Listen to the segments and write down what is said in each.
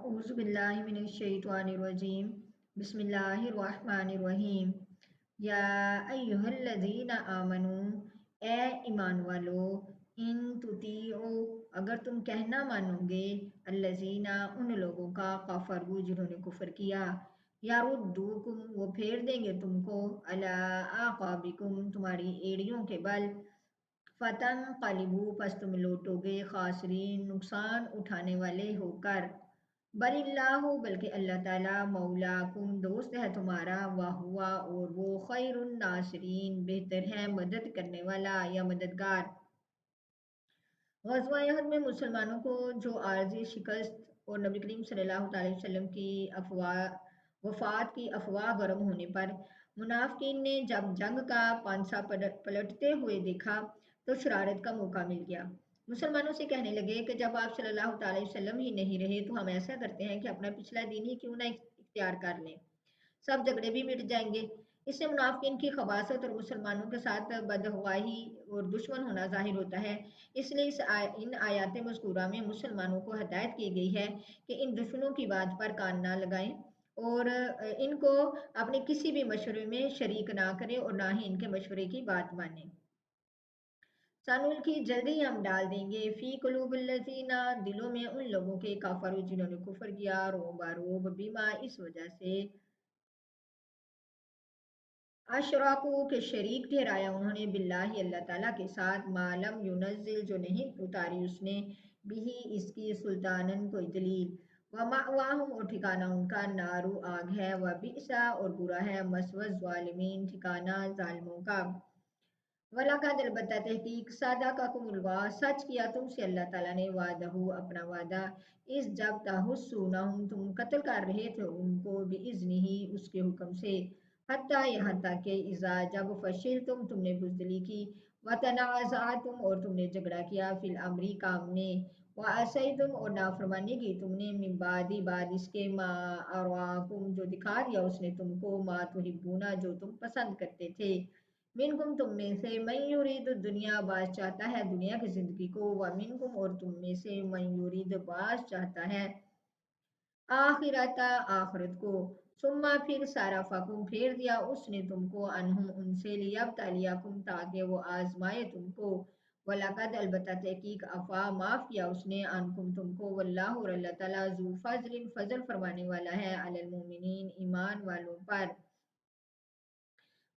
अऊज़ु बिल्लाहि मिनश शैतानिर रजीम बिस्मिल्लाहिर रहमानिर रहीम या अय्युहल्लज़ीना आमनू ए ईमान वालो इन तुतीओ अगर तुम कहना मानोगे अल्लज़ीना उन लोगों का कफरू जिन्होंने कुफ्र किया यारुद्दूकुम वो फेर देंगे तुमको अला आक़ाबिकुम तुम्हारी एड़ियों के बल फतन कलिबू पस तुम लौटोगे खासरीन नुकसान उठाने वाले होकर बलिल्लाहु बल्कि अल्लाह ताला मौलाकुम दोस्त है तुम्हारा वह हुआ और वो खैरुन नासरीन बेहतर है मदद करने वाला या मददगार। ग़ज़वा अहद में मुसलमानों को जो आर्जी शिकस्त और नबी करीम सल्लल्लाहु अलैहि वसल्लम की वफ़ात की अफवाह गर्म होने पर मुनाफिकीन ने जब जंग का पांसा पलटते हुए देखा तो शरारत का मौका मिल गया। मुसलमानों से कहने लगे कि जब आप सल्लल्लाहु अलैहि वसल्लम ही नहीं रहे तो हम ऐसा करते हैं कि अपना पिछला दीन ही क्यों ना इख्तियार कर लें, सब झगड़े भी मिट जाएंगे। इससे मुनाफिकीन की खबासत और मुसलमानों के साथ बदहवाही और दुश्मन होना जाहिर होता है। इसलिए इन आयात मज़कूरा में मुसलमानों को हदायत की गई है कि इन दुश्मनों की बात पर कान ना लगाएं और इनको अपने किसी भी मशवरे में शरीक ना करें और ना ही इनके मशवरे की बात मानें। सानुल की जल्दी ही हम डाल देंगे फी कुलूबिल्लज़ीना दिलों में उन लोगों के काफरू जिन्होंने कुफर किया रोबा रोब बीमा इस वजह से अशराकू के शरीक ठहराया उन्होंने बिल्लाही अल्लाह ताला के साथ मालम युनज़िल जो नहीं उतारी उसने बिही इसकी सुल्तानन कोई दलील व मावाहुम और ठिकाना उनका नारू आग है व बिसा और बुरा है मसवज़ ज़ालिमीन ठिकाना जालिमों का। वलाकद अलबत्ता तहकीक सादा का कुमुलवा सच किया तुमसे अल्लाह ताला ने वादहू अपना वादा इस जब ताहुस्सूनहुम तुम कत्ल कर रहे थे उनको बिइज़्निही उसके हुक्म से हत्ता यहाँ तक कि इज़ा जब फशिल तुमने बुज़दिली की व तनाज़अतुम और तुमने झगड़ा किया फिल अमरी काम में व असैतुम और नाफरमानी की तुमने मिन बादी बाद इसके मा अराकुम जो दिखा दिया उसने तुमको मा तुहिब्बूना जो तुम पसंद करते थे मिनकुम तुम में से मन युरीद दुनिया बास चाहता है दुनिया की जिंदगी को व मिनकुम और तुम में से मन युरीद बास चाहता है आखिरता आखिरत को सुम्मा फिर सारा फाकुम फेर दिया उसने तुमको अनहुम उनसे लियब्तलियाकुम ताकि वो आजमाए तुमको वलकद अलबत्ता तहकीक अफा माफ किया उसने अनकुम तुमको वल्लाहु और अल्लाह ताला ज़ू फज़लिन फजल फरमाने वाला है अलल मोमिनीन ईमान वालों पर।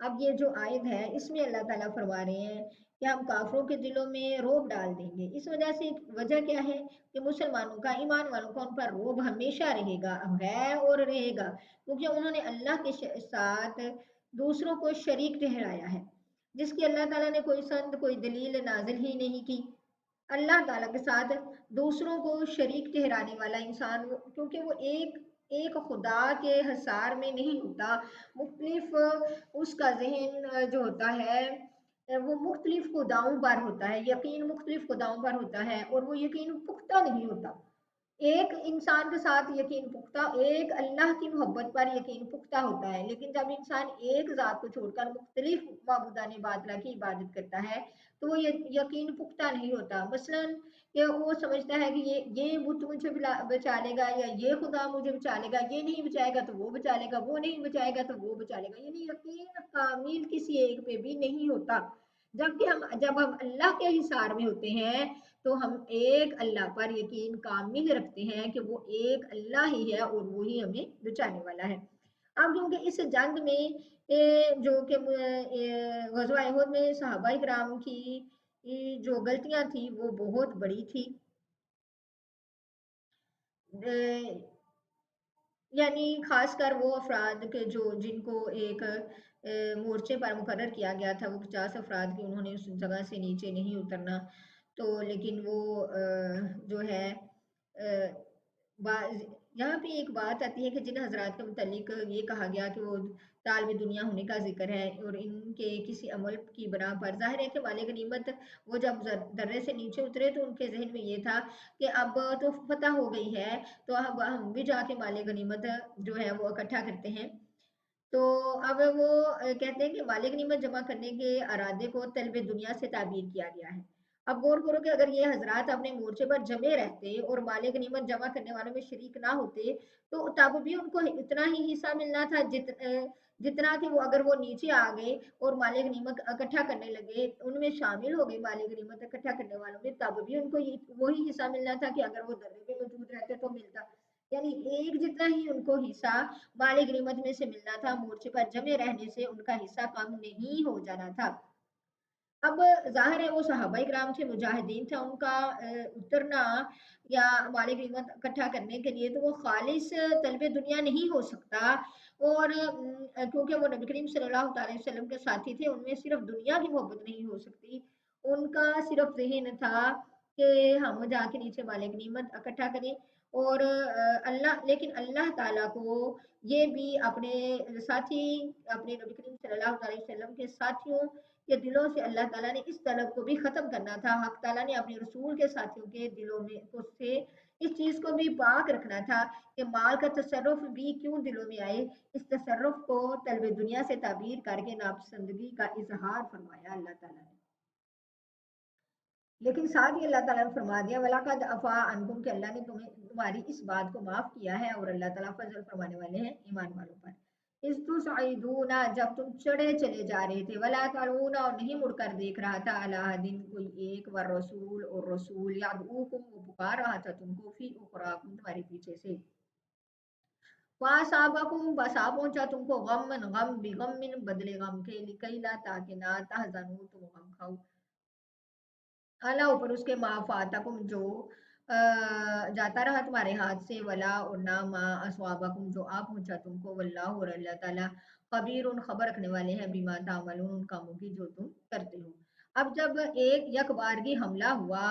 अब ये जो आयत है इसमें अल्लाह ताला फरमा रहे हैं कि हम काफिरों के दिलों में रोब डाल देंगे। इस वजह से वजह क्या है कि मुसलमानों का ईमान वालों का उन पर रोब हमेशा रहेगा है और रहेगा क्योंकि उन्होंने अल्लाह के साथ दूसरों को शरीक ठहराया है जिसकी अल्लाह ताला ने कोई संद कोई दलील नाजिल ही नहीं की। अल्लाह ताला के साथ दूसरों को शरीक ठहराने वाला इंसान क्योंकि वो एक एक खुदा के हसार में नहीं होता, मुख्तलिफ उसका जहन जो होता है वो मुख्तलिफ खुदाओं पर होता है, यकीन मुख्तलिफ खुदाओं पर होता है और वो यकीन पुख्ता नहीं होता। एक इंसान के साथ यकीन पुख्ता एक अल्लाह की मोहब्बत पर यकीन पुख्ता होता है, लेकिन जब इंसान एक ज़ात को छोड़कर मुख्तलिफ माबूदाने बातिला की इबादत करता है तो वो यकीन पुख्ता नहीं होता। मसलन कि वो समझता है कि ये बुत मुझे बचा लेगा या ये खुदा मुझे बचा लेगा, ये नहीं बचाएगा तो वो बचा लेगा, वो नहीं बचाएगा तो वो बचा लेगा, यानी यकीन कामिल किसी एक पे भी नहीं होता। जबकि जब हम अल्लाह के हिसार में होते हैं तो हम एक अल्लाह पर यकीन कामिल रखते हैं कि वो एक अल्लाह ही है और वो ही हमें बचाने वाला है। अब क्योंकि इस जंग में जो कि ग़ज़वा अहद में सहाबा इकराम की जो गलतियां थी वो बहुत बड़ी थी। यानी खासकर वो अफराद के जो जिनको एक मोर्चे पर मुकर्रर किया गया था वो 50 अफराद की उन्होंने उस जगह से नीचे नहीं उतरना तो लेकिन वो जो है यहाँ पे एक बात आती है कि जिन हजरात के मुतालिक ये कहा गया कि वो तालिब दुनिया होने का जिक्र है और इनके किसी अमल की बना पर जाहिर है कि माले गनीमत वो जब दर्रे से नीचे उतरे तो उनके जहन में ये था कि अब तो फतह हो गई है तो अब हम भी जाके माले गनीमत जो है वो इकट्ठा करते हैं। तो अब वो कहते हैं कि माले गनीमत जमा करने के इरादे को तलब दुनिया से ताबीर किया गया है अब गौर करो कि अगर ये हजरात अपने मोर्चे पर जमे रहते और माले गनीमत जमा करने वालों में शरीक ना होते तो तब भी उनको इतना ही हिस्सा मिलना था जितना कि वो अगर वो नीचे आ गए और माले गनीमत इकट्ठा करने लगे, उनमें शामिल हो गए माले गनीमत इकट्ठा करने वालों में, तब भी उनको वही हिस्सा मिलना था कि अगर वो दर्रे में मौजूद रहते तो मिलता। यानी एक जितना ही उनको हिस्सा माले गनीमत में से मिलना था, मोर्चे पर जमे रहने से उनका हिस्सा कम नहीं हो जाना था। अब ज़ाहिर है वो सहाबाए किराम थे, मुजाहिदीन थे, उनका उतरना या माल गनीमत इकट्ठा करने के लिए तो वो खालिस तलब दुनिया नहीं हो सकता। और क्योंकि वो नबी करीम सल्लल्लाहु अलैहि वसल्लम के साथी थे, उनमें सिर्फ दुनिया की मोहब्बत नहीं हो सकती। उनका सिर्फ ज़हन था कि हम जाके नीचे माल गनीमत इकट्ठा करें। और लेकिन अल्लाह ताला को ये भी अपने साथी, अपने नबी करीम सल्लल्लाहु अलैहि वसल्लम के साथियों के दिलों से अल्लाह ताला ने इस तलब को भी खत्म करना था। हक ताला ने अपने रसूल के साथियों के दिलों में उससे इस चीज को भी पाक रखना था कि माल का तसर्रुफ भी क्यों दिलों में आए। इस तसर्रुफ को तलब दुनिया से ताबीर करके नापसंदगी का इजहार फरमाया अल्लाह ताला ने। लेकिन साथ ही अल्लाह ताला ने फरमा दिया वलाकद अफा अनकुम, कि अल्लाह ने तुम्हें तुम्हारी इस बात को माफ किया है और अल्लाह ताला फजल फरमाने वाले हैं ईमान वालों पर। इस तुसईदूना, जब तुम चढ़े चले जा रहे थे, वला तलूना, और नहीं मुड़कर देख रहा था, अला दिन कोई एक, व रसूल, और रसूल यादऊकुम, वो पुकार रहा था तुमको, फी उखराकुम, तुम्हारे पीछे से, वासाबाकुम, बसा पहुंचा तुमको, गमन, गम, बिगमिन, बदले गम के, लिकैला, ताकि ना तहजनू, तुम गम खाओ, अला, ऊपर उसके, मा फातकुम, जो जाता रहा तुम्हारे हाथ से, वला, और ना मा अस्वाबकुम, जो आ पहुंचा तुमको, वल्लाहु, और अल्लाह ताला खबीर, खबर रखने वाले हैं, बिमा तामलून, उन कामों की जो तुम करते हो। अब जब एक यकबारगी हमला हुआ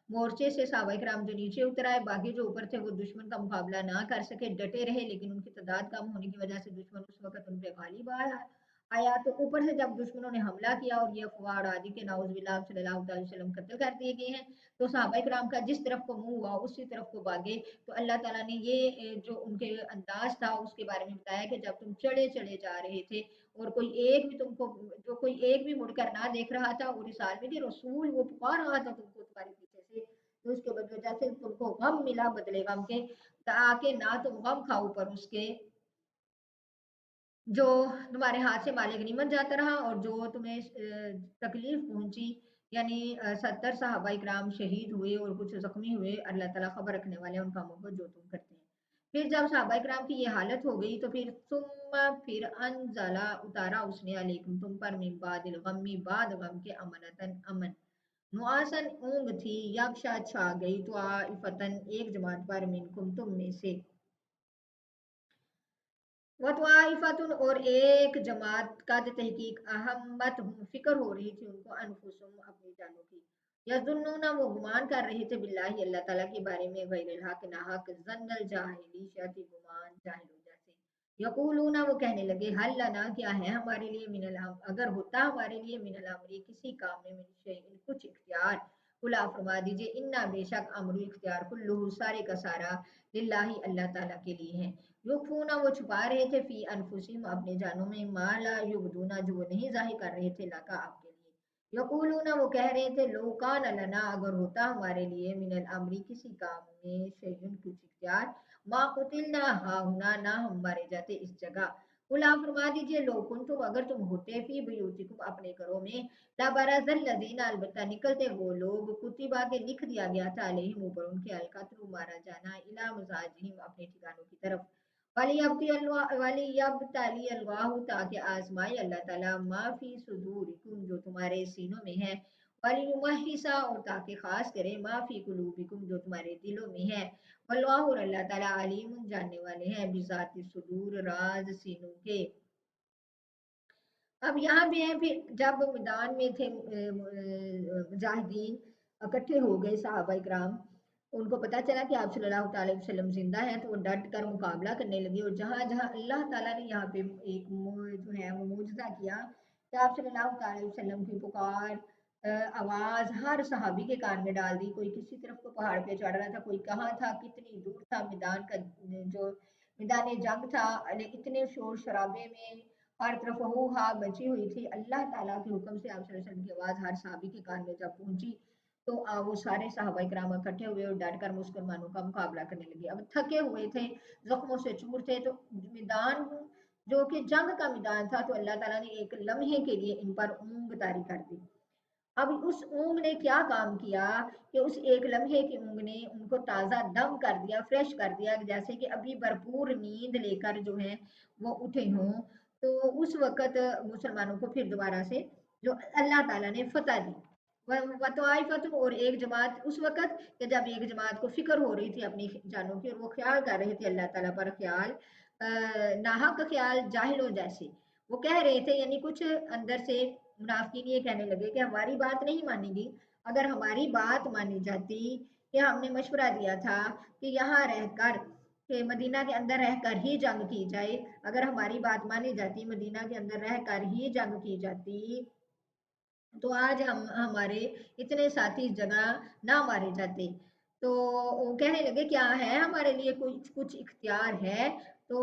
मोर्चे से, सहाबाए किराम जो नीचे उतर आए, बाकी जो ऊपर थे वो दुश्मन का मुकाबला ना कर सके, डटे रहे, लेकिन उनकी तादाद कम होने की वजह से दुश्मन उस वक्त उन पे गालिब आया आया। तो ऊपर से जब दुश्मनों ने हमला किया और ये अफवाह उड़ा दी कि नाउजुबिल्लाह सल्लल्लाहु अलैहि वसल्लम कत्ल कर दिए गए हैं, तो सहाबाए किराम का जिस तरफ को मुंह हुआ उसी तरफ को भागे। तो अल्लाह ताला ने ये जो उनके अंदाज था उसके बारे में बताया कि जब तुम चढ़े चले जा रहे थे और कोई एक भी तुमको, जो कोई एक भी मुड़कर ना देख रहा था, और इस हाल में कि रसूल वो पुकार रहा था तुमको तुम्हारे पीछे से, तो उसके वजह से तुमको गम मिला बदले गम के, ताकि ना तुम गम खाओ पर उसके जो तुम्हारे हाथ से माले गनीमत जाता रहा, और जो तुम्हें तकलीफ पहुंची, यानी 70 सहाबाए किराम शहीद हुए और कुछ जख्मी हुए, अल्लाह ताला खबर रखने वाले हैं उन कामों को जो तुम करते हैं। फिर जब सहाबाए किराम की ये हालत हो गई तो फिर अनजला, उतारा उसने, अलैकुम, तुम पर, मिन बादिल गम्मी, बाद गम के, अमनतन, अमन, नुआसन, ऊंग थी, यक्षा, छा गई, तो आइफतन, एक जमात पर, मिनकुम, तुम में से, वतवाइफतुन, और एक जमात का तहकीक, अहम्मत हूँ, फिक्र हो रही थी उनको, अनफुसुम, अपनी जानों की, यजुन्नूना, वो गुमान कर रहे थे, बिल्लाहि, अल्लाह ताला के बारे में, गैरिल हक, ना हक, जन्नल जाहिली, शाती, गुमान जाहिलों जैसे, यकूलूना, वो कहने लगे, हल लना, क्या है हमारे लिए, मिनल अगर होता हमारे लिए, मिनल अमरी, किसी काम में, मिन शैइन, कुछ इख्तियार, कुला, फरमा दीजिए, इन्ना, बेशक, अमरु, इख्तियार, कुल्लुहु, सारे का सारा, लिल्लाहि, अल्लाह ताला के लिए है, युखफूना, वो छुपा रहे थे, फी अनफुसिहिम, अपने जानों में, माला युबदूना, जो वो नहीं जाहिर कर रहे थे, लका, आपके लिए, यकूलूना, वो कह रहे थे, लो कान लना, अगर होता हमारे लिए, मिनल अमरी, किसी काम में, शैउन, कुछ इख्तियार, मा कुतिलना हाहुना, ना हम मारे जाते इस जगह, कुल, आप फरमा दीजिए, लो कुंतुम, अगर तुम होते, फी बुयूतिकुम, अपने घरों में, ला बरज़ल लज़ीना, अलबत्ता निकलते वो लोग, कुतिबा के लिख दिया गया था, अलैहिम, ऊपर उनके, अलकत्ल, मारा जाना, इला मज़ाजिहिम, अपने ठिकानों की तरफ, वलियब्तली अल्लाहु, ताकि आजमाए अल्लाह ताला, मा फी सुदूरिकुम, जो तुम्हारे सीनों में है, वलियुमहिसा, और ताकि खास करे, मा फी कुलूबिकुम, जो तुम्हारे दिलों में है, वल्लाहु, और अल्लाह ताला, अलीमुन, जानने वाले हैं, बिज़ाति सुदूर, राज सीनों के। अब यहाँ पे है, फिर जब मैदान में थे मुजाहिदीन इकट्ठे हो गए, सहाबा इकराम, उनको पता चला कि आप सल्लल्लाहु अलैहि वसल्लम जिंदा है, तो वो डट कर मुकाबला करने लगे। और जहाँ जहाँ अल्लाह ताला ने यहाँ पे एक जो है वो मुजजा किया कि आप सल्लल्लाहु अलैहि वसल्लम की पुकार, आवाज हर सहाबी के कान में डाल दी। कोई किसी तरफ को पहाड़ पे चढ़ रहा था, कोई कहाँ था, कितनी दूर था, मैदान का जो मैदान जंग था, इतने शोर शराबे में हर तरफ हो हा मची हुई थी। अल्लाह ताला के हुक्म से आप सल्लल्लाहु अलैहि वसल्लम की आवाज़ हर सहाबी के कान में जब पहुंची, तो वो सारे सहाबा इकराम इकट्ठे हुए और डट कर मुसलमानों का मुकाबला करने लगे। अब थके हुए थे, जख्मों से चूर थे, तो मैदान जो कि जंग का मैदान था, तो अल्लाह ताला ने एक लम्हे के लिए इन पर ऊंग तारी कर दी। अब उस ऊंग ने क्या काम किया कि उस एक लम्हे की ऊंग ने उनको ताज़ा दम कर दिया, फ्रेश कर दिया, जैसे कि अभी भरपूर नींद लेकर जो है वो उठे हों। तो उस वक़्त मुसलमानों को फिर दोबारा से जो अल्लाह ताला ने फतह दी। वतवाइफतुन, और एक जमात उस वक़्त कि जब एक जमात को फ़िक्र हो रही थी अपनी जानों की, और वो ख़्याल कर रहे थे अल्लाह ताला पर ख़्याल, नाहक ख़्याल जाहिलों जैसे। वो कह रहे थे, यानी कुछ अंदर से मुनाफिकीन ये कहने लगे कि हमारी बात नहीं मानेगी। अगर हमारी बात मानी जाती कि हमने मशवरा दिया था कि यहाँ रहकर कि मदीना के अंदर रहकर ही जंग की जाए, अगर हमारी बात मानी जाती, मदीना के अंदर रहकर ही जंग की जाती, तो आज हम हमारे इतने साथी इस जगह ना मारे जाते। तो वो कहने लगे क्या है हमारे लिए कुछ कुछ इख्तियार है? तो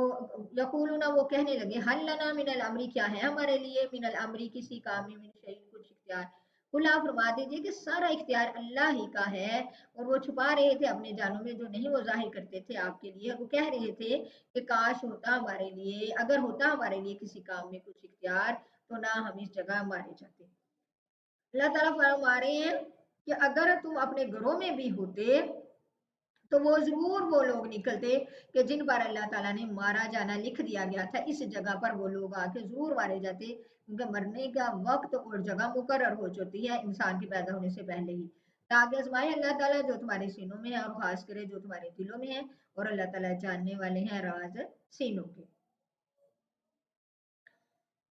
यकूलूना, वो कहने लगे, हल लना मिनल अमरी, क्या है हमारे लिए मिनल अमरी किसी काम में, मिन शैइन, कुछ इख्तियार? कुल आप फरमा दीजिए कि सारा इख्तियार अल्लाह ही का है। और वो छुपा रहे थे अपने जानों में, जो नहीं वो जाहिर करते थे आपके लिए। वो कह रहे थे कि काश होता हमारे लिए, अगर होता हमारे लिए किसी काम में कुछ इख्तियार, तो ना हम इस जगह मारे जाते। अल्लाह ताला फरमा रहे हैं कि अगर तुम अपने घरों में भी होते, तो वो जरूर वो लोग निकलते कि जिन पर अल्लाह ताला ने मारा जाना लिख दिया गया था, इस जगह पर वो लोग आके जरूर मारे जाते। उनके मरने का वक्त और जगह मुकर्रर हो चुकी है इंसान के पैदा होने से पहले ही, ताकि आजमाए अल्लाह ताला जो तुम्हारे सीनों में है, और खास करे जो तुम्हारे दिलों में है। और अल्लाह ताला जानने वाले हैं राज सीनों के।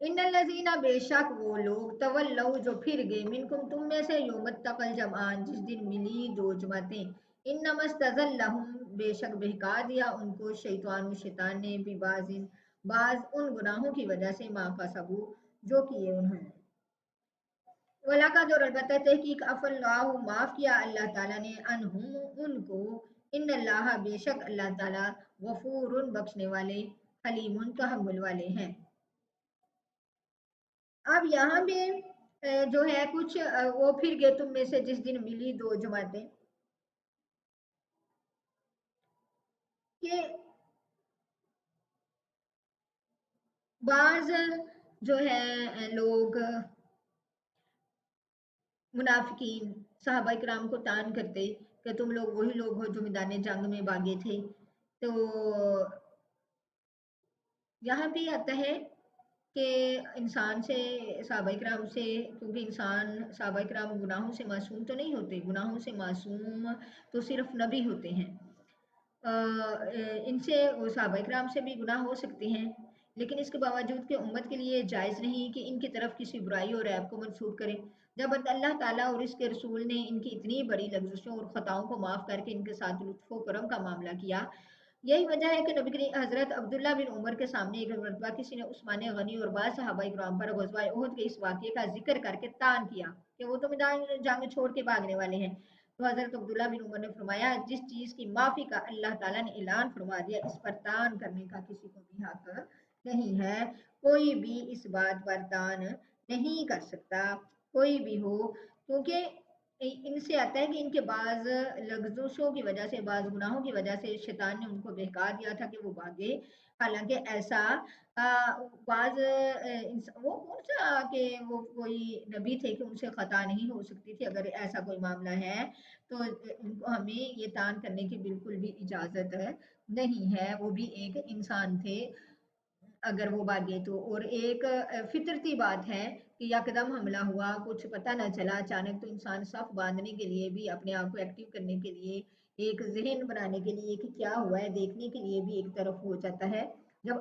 इन्नल्लज़ीना, बेशक वो लोग, तवल्लौ, जो फिर गए, मिनकुम, तुम में से, यौमत तक़ल जमआन, जिस दिन मिली दो जमातें, इन्नमस्तज़ल्लहुम, बेशक बहका दिया उनको, शैतान, शैतान ने, बिबाज़िन, बाज उन गुनाहों की वजह से, मा कसबू, जो किए उन्होंने। वलक़द, और अलबत्ता तहकीक, अफ़ल्लाहु, माफ़ किया अल्लाह ताला ने, अनहुम, उनको, इन्नल्लाह, बेशक अल्लाह ताला, गफ़ूरुन, बख्शने वाले, हलीमुन, तहम्मुल वाले हैं। अब यहाँ पे जो है कुछ वो फिर गए तुम में से जिस दिन मिली दो जमातें, कि बाज जो है लोग मुनाफिकीन सहाबा इकराम को तान करते कि तुम लोग वही लोग हो जो मैदान जंग में भागे थे। तो यहाँ पे आता है कि इंसान से, सहाबा इकराम से, क्योंकि इंसान सहाबा इकराम गुनाहों से मासूम तो नहीं होते, गुनाहों से मासूम तो सिर्फ नबी होते हैं। इनसे वो सहाबा इकराम से भी गुनाह हो सकते हैं, लेकिन इसके बावजूद कि उम्मत के लिए जायज़ नहीं कि इनकी तरफ किसी बुराई और ऐब को मंसूब करें। जब अल्लाह ताला और इसके रसूल ने इनकी इतनी बड़ी लफ्ज़ों और ख़ताओं को माफ़ करके इनके साथ लुत्फ़ व करम का मामला किया, यही वजह है कि नबी करीम हज़रत अब्दुल्ला बिन उमर के सामने एक मरतबा किसी ने उस्मान गनी और बाद सहाबा इकराम पर ग़ज़वा उहद के इस वाक़ये का ज़िक्र करके तान किया कि वो तो मैदान जंग छोड़ के भागने वाले हैं। तो हज़रत अब्दुल्ला बिन उमर ने फरमाया, जिस चीज़ की माफ़ी का अल्लाह ताला ने ऐलान फरमा दिया, इस पर तान करने का किसी को भी हक नहीं है। कोई भी इस बात पर तान नहीं कर सकता, कोई भी हो, क्योंकि इनसे आता है कि इनके बाज लफ्ज़ों की वजह से, बाज गुनाहों की वजह से शैतान ने उनको बहका दिया था कि वो भागे। हालांकि ऐसा बाज वो कौन सा कि वो कोई नबी थे कि उनसे खता नहीं हो सकती थी। अगर ऐसा कोई मामला है तो उनको हमें ये तान करने की बिल्कुल भी इजाज़त नहीं है। वो भी एक इंसान थे अगर वो भागे तो। और एक फितरती बात है कि यकदम हमला हुआ, कुछ पता ना चला, अचानक, तो इंसान सफ बांधने के लिए भी, अपने आप को एक्टिव करने के लिए, एक ज़हन बनाने के लिए कि क्या हुआ है देखने के लिए भी एक तरफ हो जाता है। जब